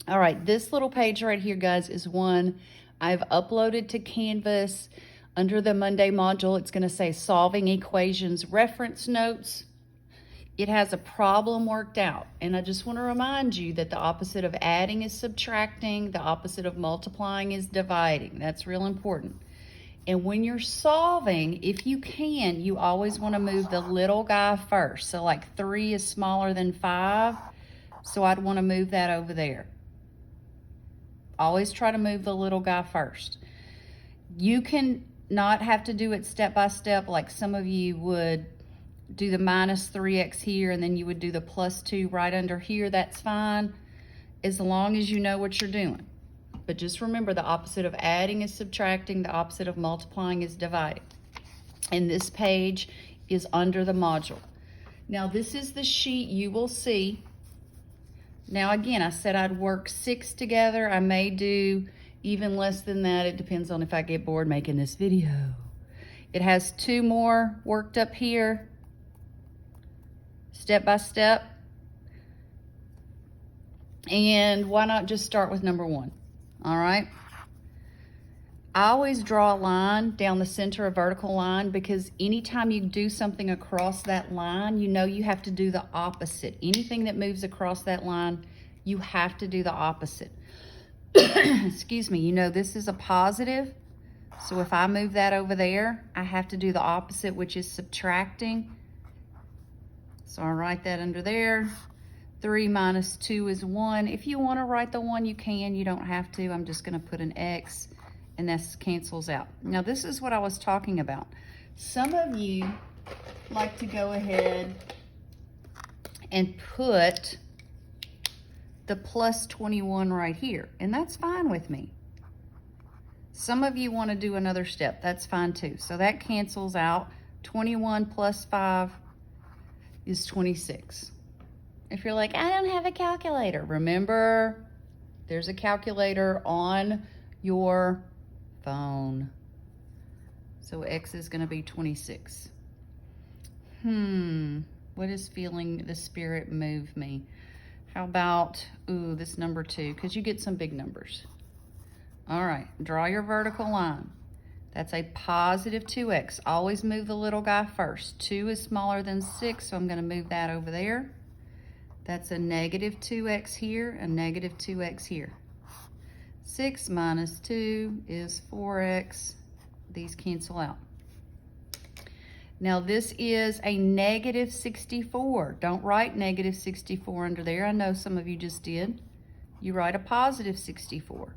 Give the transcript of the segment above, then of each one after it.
All right, this little page right here, guys, is one I've uploaded to Canvas. Under the Monday module, it's going to say Solving Equations Reference Notes. It has a problem worked out. And I just want to remind you that the opposite of adding is subtracting. The opposite of multiplying is dividing. That's real important. And when you're solving, if you can, you always want to move the little guy first. So like 3 is smaller than 5. So I'd want to move that over there. Always try to move the little guy first. You can not have to do it step by step like some of you would do the minus 3x here and then you would do the plus 2 right under here. That's fine as long as you know what you're doing. But just remember, the opposite of adding is subtracting. The opposite of multiplying is dividing. And this page is under the module. Now this is the sheet you will see. Now again, I said I'd work 6 together. I may do even less than that. It depends on if I get bored making this video. It has 2 more worked up here, step by step. And why not just start with number 1? All right. I always draw a line down the center, a vertical line, because anytime you do something across that line, you know you have to do the opposite. Anything that moves across that line, you have to do the opposite. Excuse me, you know this is a positive. So if I move that over there, I have to do the opposite, which is subtracting. So I'll write that under there. 3 minus 2 is 1. If you want to write the 1, you can. You don't have to. I'm just going to put an X, and this cancels out. Now, this is what I was talking about. Some of you like to go ahead and put the plus 21 right here, and that's fine with me. Some of you want to do another step. That's fine too. So that cancels out. 21 plus 5 is 26. If you're like, I don't have a calculator, remember, there's a calculator on your phone. So X is going to be 26. What is feeling the spirit move me? How about, this number 2, because you get some big numbers. All right, draw your vertical line. That's a positive 2x. Always move the little guy first. 2 is smaller than 6, so I'm going to move that over there. That's a negative 2x here, a negative 2x here. 6 minus 2 is 4x. These cancel out. Now this is a negative 64. Don't write negative 64 under there. I know some of you just did. You write a positive 64.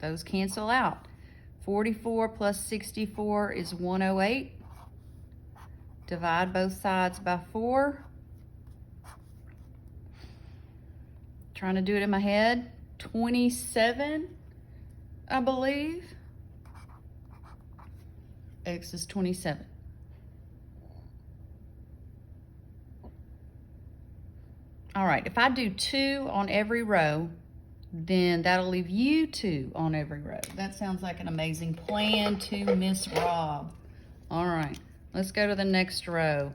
Those cancel out. 44 plus 64 is 108. Divide both sides by 4. Trying to do it in my head. 27, I believe. X is 27. All right, if I do 2 on every row, then that'll leave you 2 on every row. That sounds like an amazing plan to Miss Rob. All right, let's go to the next row.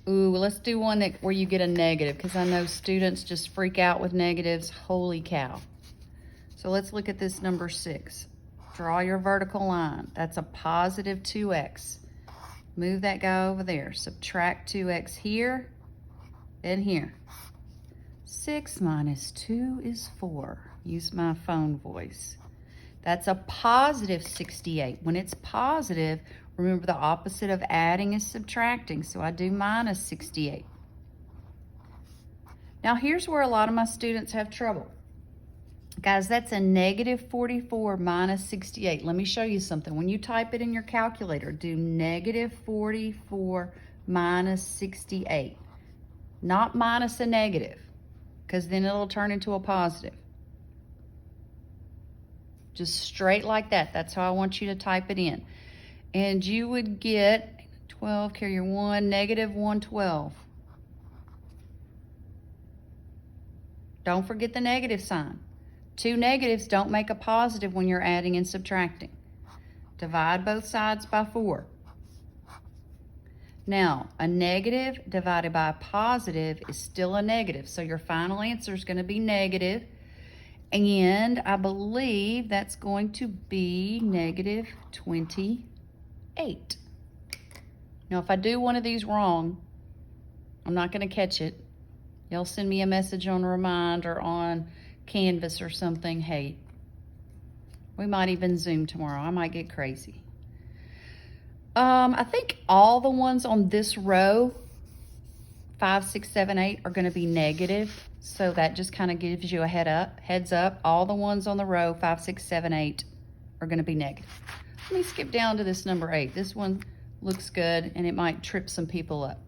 Ooh, let's do one where you get a negative, because I know students just freak out with negatives. Holy cow. So let's look at this number 6. Draw your vertical line. That's a positive 2x. Move that guy over there. Subtract 2x here and here. 6 minus 2 is 4. Use my phone voice. That's a positive 68. When it's positive, remember the opposite of adding is subtracting. So I do minus 68. Now here's where a lot of my students have trouble. Guys, that's a negative 44 minus 68. Let me show you something. When you type it in your calculator, do negative 44 minus 68. Not minus a negative, because then it'll turn into a positive. Just straight like that. That's how I want you to type it in. And you would get 12, carry your 1, negative 112. Don't forget the negative sign. 2 negatives don't make a positive when you're adding and subtracting. Divide both sides by 4. Now, a negative divided by a positive is still a negative. So your final answer is going to be negative. And I believe that's going to be negative 28. Now, if I do one of these wrong, I'm not going to catch it. Y'all send me a message on Remind or on Canvas or something. Hey, we might even Zoom tomorrow. I might get crazy. I think all the ones on this row, 5, 6, 7, 8, are going to be negative. So that just kind of gives you a heads up. All the ones on the row, 5, 6, 7, 8, are going to be negative. Let me skip down to this number 8. This one looks good, and it might trip some people up.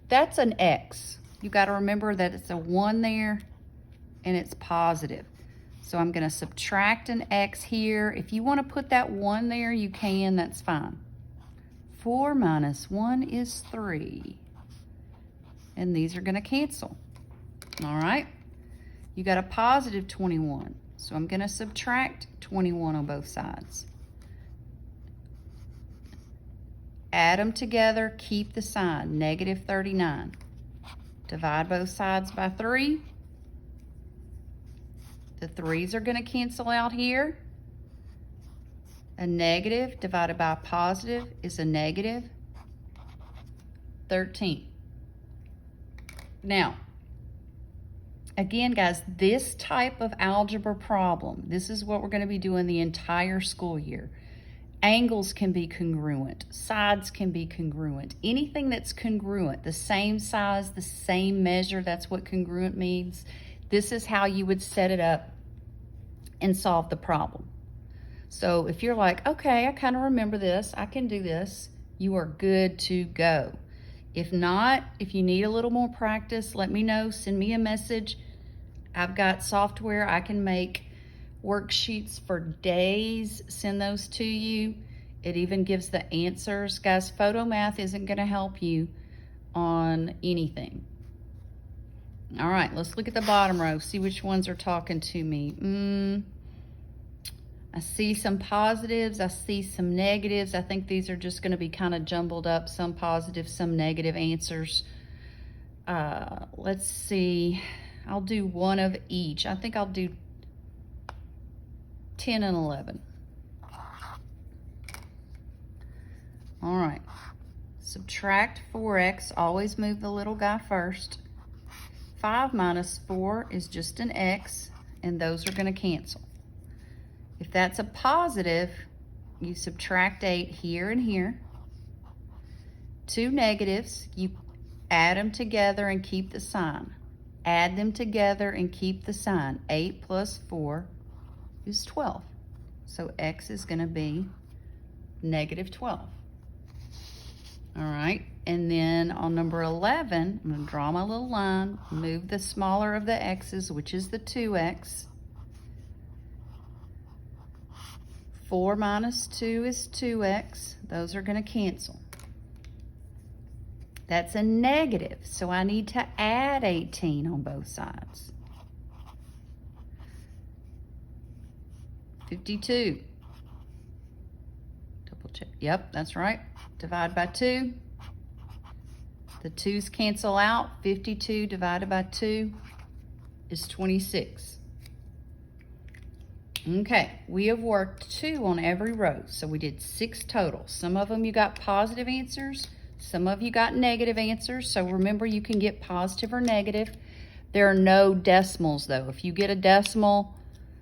That's an X. You got to remember that it's a 1 there, and it's positive. So I'm going to subtract an X here. If you want to put that 1 there, you can. That's fine. 4 minus 1 is 3. And these are going to cancel. All right. You got a positive 21. So I'm going to subtract 21 on both sides. Add them together, keep the sign, negative 39. Divide both sides by 3. The 3's are going to cancel out here. A negative divided by a positive is a negative 13. Now, again, guys, this type of algebra problem, this is what we're going to be doing the entire school year. Angles can be congruent. Sides can be congruent. Anything that's congruent, the same size, the same measure, that's what congruent means. This is how you would set it up and solve the problem. So if you're like, okay, I kind of remember this, I can do this, you are good to go. If not, if you need a little more practice, let me know. Send me a message. I've got software. I can make worksheets for days. Send those to you. It even gives the answers. Guys, photo math isn't going to help you on anything. All right, let's look at the bottom row. See which ones are talking to me. I see some positives, I see some negatives. I think these are just going to be kind of jumbled up, some positive, some negative answers. Let's see, I'll do one of each. I think I'll do 10 and 11. All right, subtract 4x, always move the little guy first. 5 minus 4 is just an x, and those are going to cancel. If that's a positive, you subtract 8 here and here. 2 negatives, you add them together and keep the sign. Add them together and keep the sign. 8 plus 4 is 12. So x is going to be negative 12. All right, and then on number 11, I'm going to draw my little line, move the smaller of the x's, which is the 2x. 4 minus 2 is 2x. Those are going to cancel. That's a negative, so I need to add 18 on both sides. 52. Double check. Yep, that's right. Divide by 2. The 2's cancel out. 52 divided by 2 is 26. Okay, we have worked 2 on every row, so we did 6 total. Some of them you got positive answers, some of you got negative answers, so remember you can get positive or negative. There are no decimals though. If you get a decimal,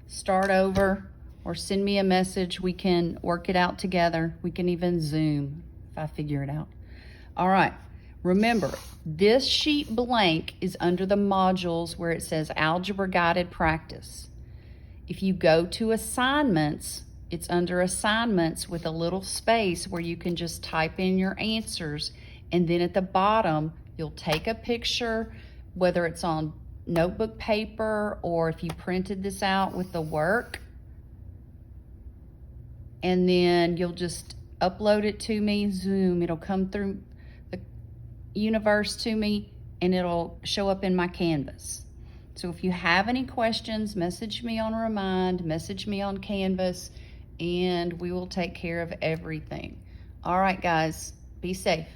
start over or send me a message. We can work it out together. We can even Zoom if I figure it out. All right, remember, this sheet blank is under the modules where it says Algebra Guided Practice. If you go to assignments, it's under assignments with a little space where you can just type in your answers, and then at the bottom you'll take a picture, whether it's on notebook paper or if you printed this out with the work, and then you'll just upload it to me, Zoom, it'll come through the universe to me and it'll show up in my Canvas. So if you have any questions, message me on Remind, message me on Canvas, and we will take care of everything. All right, guys, be safe.